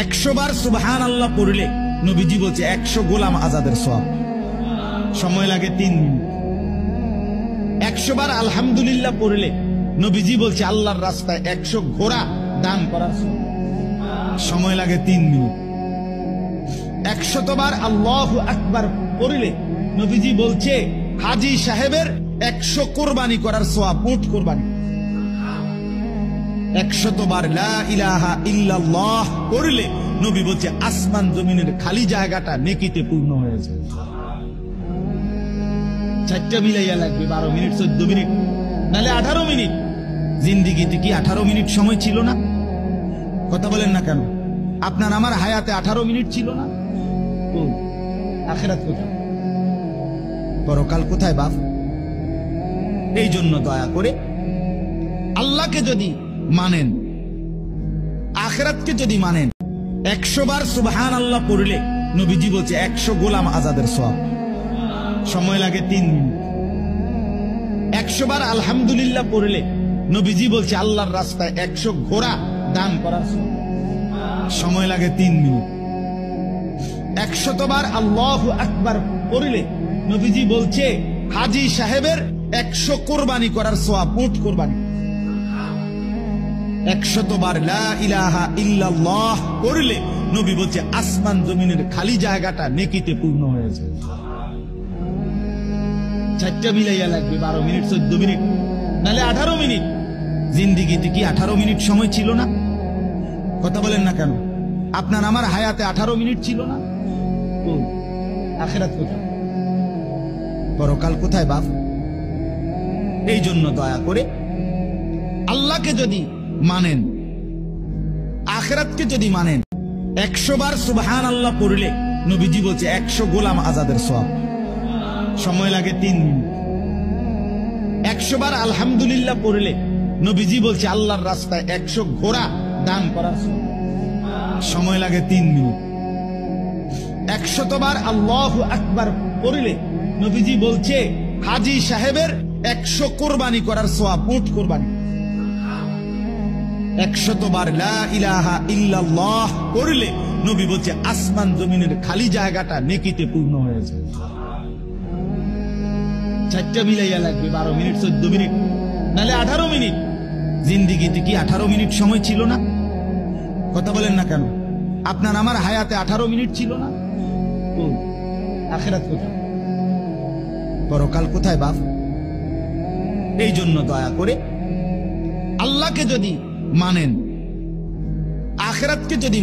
100 বার সুবহানাল্লাহ পড়লে নবীজি বলছে 100 গোলাম আজাদের সওয়াব। সময় লাগে 3 মিনিট। 100 বার আলহামদুলিল্লাহ পড়লে নবীজি বলছে আল্লাহর রাস্তায় 100 ঘোড়া দান করার সওয়াব। সময় লাগে 3 মিনিট। 100 বার আল্লাহু আকবার পড়লে নবীজি বলছে হাজী সাহেবের 100 কোরবানি করার সওয়াব, উট কোরবানি। 100 বার লা ইলাহা ইল্লাল্লাহ পড়লে নবী বলছে আসমান জমিনের খালি জায়গাটা নেকিতে পূর্ণ হয়েছে। 4টা মিলাইয়া লাগবে 12 মিনিট 14 মিনিট নালে 18 মিনিট। জিন্দিগিতে কি 18 মিনিট সময় ছিল না? কথা বলেন না কেন? আপনার আমার হায়াতে 18 মিনিট ছিল না? আখিরাত কোথায়? পরকাল কোথায় বাপ? এই জন্য দয়া করে আল্লাহকে যদি মানেন, আখিরাতকে যদি মানেন, 100 বার সুবহানাল্লাহ পড়লে নবীজি বলছে 100 গোলাম আজাদের সওয়াব। সময় লাগে 3 মিনিট। 100 বার আলহামদুলিল্লাহ পড়লে নবীজি বলছে আল্লাহর রাস্তায় 100 ঘোড়া দান করার সওয়াব। সময় লাগে 3 মিনিট। 100 বার আল্লাহু আকবার পড়লে নবীজি বলছে হাজী সাহেবের 100 কোরবানি করার সওয়াব, উট কোরবানি। 100 বার লা ইলাহা ইল্লাল্লাহ পড়লে নবী বলছে আসমান জমিনের খালি জায়গাটা নেকিতে পূর্ণ হয়েছে। 4টা মিলাইয়া লাগবে 12 মিনিট 14 মিনিট নালে 18 মিনিট। জিন্দিগিতে কি 18 মিনিট সময় ছিল না? কথা বলেন না কেন? আপনার আমার হায়াতে 18 মিনিট ছিল না? আখিরাত কোথায়? পরকাল কোথায় বাপ? এই জন্য দয়া করে আল্লাহকে যদি মানেন, আখিরাতকে যদি মানেন, 100 বার সুবহানাল্লাহ পড়লে নবীজি বলছে 100 গোলাম আজাদের সওয়াব। সময় লাগে 3 মিনিট। 100 বার আলহামদুলিল্লাহ পড়লে নবীজি বলছে আল্লাহর রাস্তায় 100 ঘোড়া দান করার সওয়াব। সময় লাগে 3 মিনিট। 100 বার আল্লাহু আকবার পড়লে নবীজি বলছে হাজী সাহেবের 100 কোরবানি করার সওয়াব, উট কোরবানি। 100 বার লা ইলাহা ইল্লাল্লাহ পড়লে নবী বলছে আসমান জমিনের খালি জায়গাটা নেকিতে পূর্ণ হয়েছে। 4টা মিলাইয়া লাগবে 12 মিনিট 14 মিনিট নালে 18 মিনিট। জিন্দিগিতে কি 18 মিনিট সময় ছিল না? কথা বলেন না কেন? আপনার আমার হায়াতে 18 মিনিট ছিল না? আখিরাত কোথায়? পরকাল কোথায় বাপ? এই জন্য দয়া করে আল্লাহকে যদি মানেন, আখিরাতকে যদি